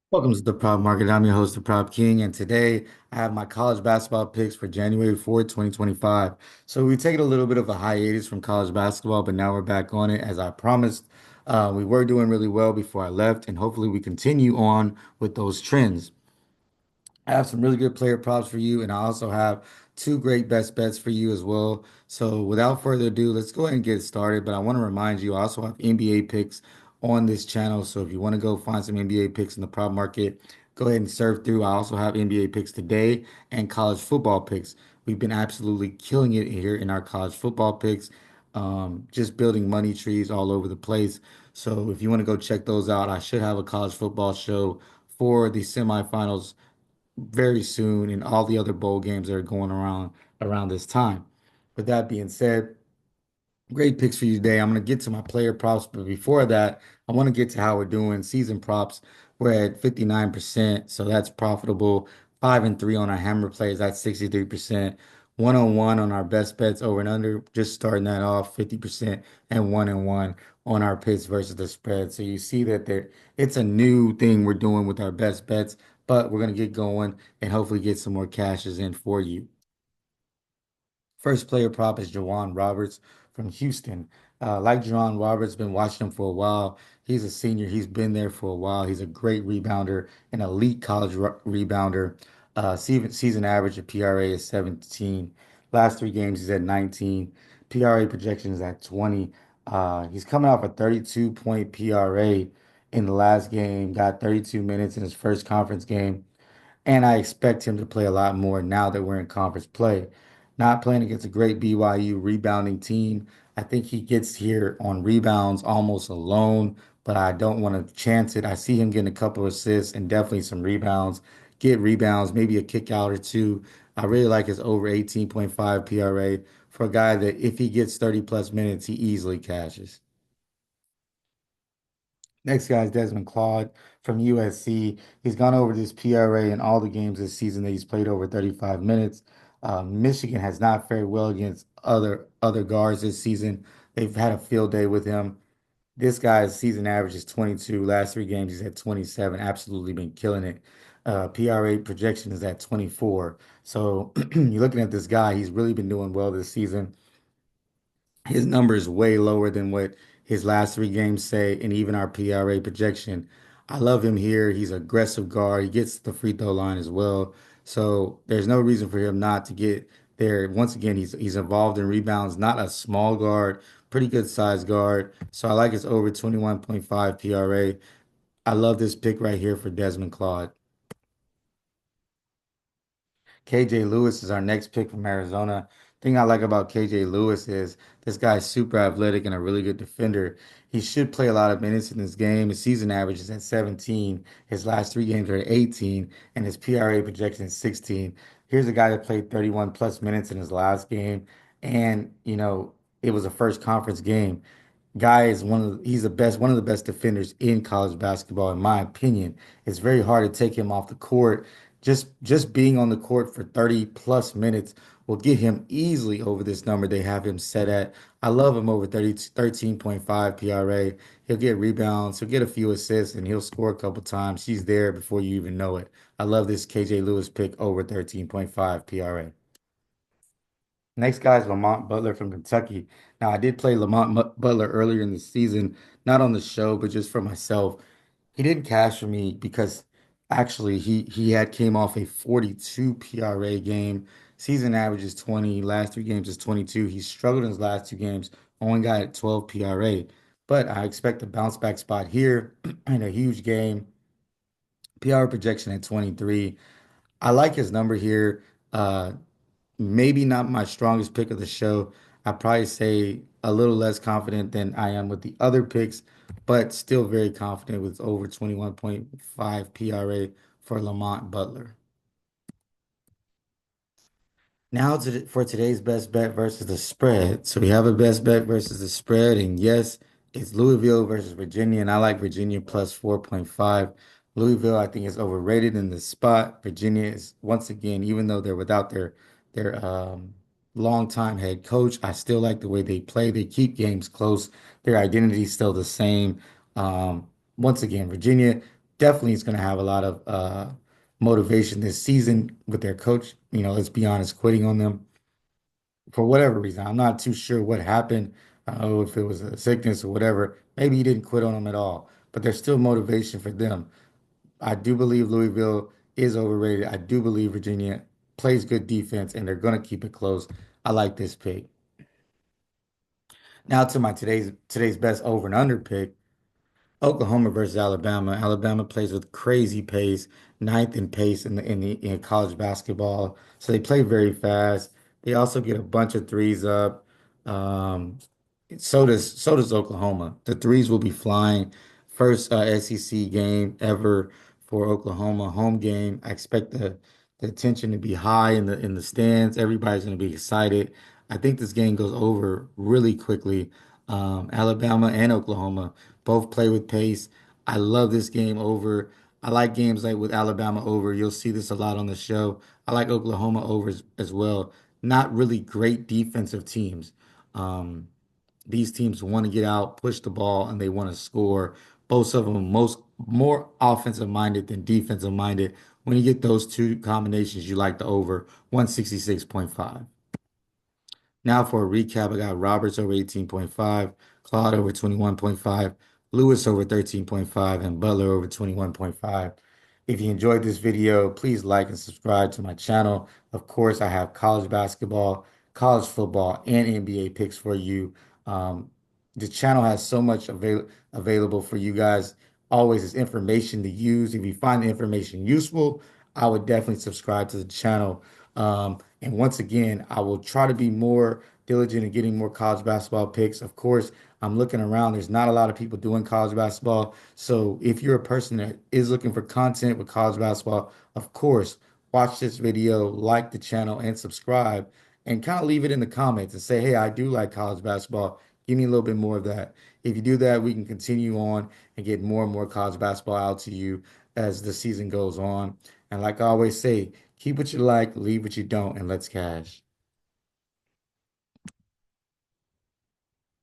Welcome to the Prop Market. I'm your host, the Prop King, and today I have my college basketball picks for January 4th, 2025. So we taken a little bit of a hiatus from college basketball, but now we're back on it as I promised. We were doing really well before I left, and hopefully we continue on with those trends. I have some really good player props for you, and I also have two great best bets for you as well. So, without further ado, let's go ahead and get started. But I want to remind you, I also have NBA picks on this channel. So, if you want to go find some NBA picks in the prop market, go ahead and surf through. I also have NBA picks today and college football picks. We've been absolutely killing it here in our college football picks, just building money trees all over the place. So, if you want to go check those out, I should have a college football show for the semifinals very soon and all the other bowl games that are going around this time. With that being said, great picks for you today. I'm going to get to my player props, but before that, I want to get to how we're doing season props. We're at 59%, so that's profitable. 5 and 3 on our hammer plays, that's 63%. 1 on 1 on our best bets over and under, just starting that off 50%, and 1 and 1 on our picks versus the spread. So you see that it's a new thing we're doing with our best bets, but we're going to get going and hopefully get some more cashes in for you. First player prop is Jawan Roberts from Houston. Like Jawan Roberts, been watching him for a while. He's a senior. He's been there for a while. He's a great rebounder, an elite college rebounder. Season average of PRA is 17. Last three games, he's at 19. PRA projection is at 20. He's coming off a 32-point PRA in the last game, got 32 minutes in his first conference game. And I expect him to play a lot more now that we're in conference play. Not playing against a great BYU rebounding team. I think he gets here on rebounds almost alone, but I don't want to chance it. I see him getting a couple of assists and definitely some rebounds. Get rebounds, maybe a kick out or two. I really like his over 18.5 PRA for a guy that if he gets 30 plus minutes, he easily cashes. Next guy is Desmond Claude from USC. He's gone over this PRA in all the games this season that he's played over 35 minutes. Michigan has not fared well against other guards this season. They've had a field day with him. This guy's season average is 22. Last three games, he's at 27. Absolutely been killing it. PRA projection is at 24. So you're looking at this guy, he's really been doing well this season. His number is way lower than what his last three games say, and even our PRA projection. I love him here. He's an aggressive guard. He gets the free throw line as well. So there's no reason for him not to get there. Once again, he's involved in rebounds, not a small guard, pretty good size guard. So I like his over 21.5 PRA. I love this pick right here for Desmond Claude. KJ Lewis is our next pick from Arizona. Thing I like about KJ Lewis is this guy's super athletic and a really good defender. He should play a lot of minutes in this game. His season average is at 17. His last three games are at 18, and his PRA projection is 16. Here's a guy that played 31 plus minutes in his last game, and it was a first conference game. Guy is one of the best defenders in college basketball, in my opinion. It's very hard to take him off the court. Just being on the court for 30 plus minutes will get him easily over this number they have him set at. I love him over 30 13.5 PRA. He'll get rebounds, he'll get a few assists, and he'll score a couple times. He's there before you even know it. I love this KJ Lewis pick over 13.5 PRA. Next guy is Lamont Butler from Kentucky. Now, I did play Butler earlier in the season, not on the show, but just for myself. He didn't cash for me because actually he had came off a 42 PRA game. Season average is 20. Last three games is 22. He struggled in his last two games, only got at 12 PRA. But I expect a bounce back spot here in a huge game. PR projection at 23. I like his number here. Maybe not my strongest pick of the show. I'd probably say a little less confident than I am with the other picks, but still very confident with over 21.5 PRA for Lamont Butler. Now for today's best bet versus the spread. So we have a best bet versus the spread, and yes, it's Louisville versus Virginia, and I like Virginia plus 4.5. Louisville, I think, is overrated in this spot. Virginia is once again, even though they're without their longtime head coach, I still like the way they play. They keep games close. Their identity is still the same. Once again, Virginia. definitely is going to have a lot of motivation this season with their coach. Let's be honest, quitting on them for whatever reason. I'm not too sure what happened. I don't know if it was a sickness or whatever. Maybe he didn't quit on them at all, but there's still motivation for them. I do believe Louisville is overrated. I do believe Virginia plays good defense and they're going to keep it close. I like this pick. Now to my today's best over and under pick. Oklahoma versus Alabama. Alabama plays with crazy pace, ninth in pace in college basketball. So they play very fast. They also get a bunch of threes up. Um, so does Oklahoma. The threes will be flying. First SEC game ever for Oklahoma, home game. I expect the attention to be high in the stands. Everybody's going to be excited. I think this game goes over really quickly. Alabama and Oklahoma both play with pace. I love this game over. I like games like with Alabama over. You'll see this a lot on the show. I like Oklahoma over as well. Not really great defensive teams. Um, these teams want to get out, push the ball, and they want to score. Both of them more offensive minded than defensive minded. When you get those two combinations, you like the over 166.5. Now for a recap, I got Roberts over 18.5, Claude over 21.5, Lewis over 13.5, and Butler over 21.5. If you enjoyed this video, please like and subscribe to my channel. Of course, I have college basketball, college football, and NBA picks for you. Um, the channel has so much available for you guys. Always is information to use. If you find the information useful, I would definitely subscribe to the channel. And once again, I will try to be more diligent in getting more college basketball picks. Of course, I'm looking around. There's not a lot of people doing college basketball. So if you're a person that is looking for content with college basketball, of course, watch this video, like the channel, and subscribe, and kind of leave it in the comments and say, hey, I do like college basketball. Give me a little bit more of that. If you do that, we can continue on and get more and more college basketball out to you as the season goes on. And like I always say, keep what you like, leave what you don't, and let's cash.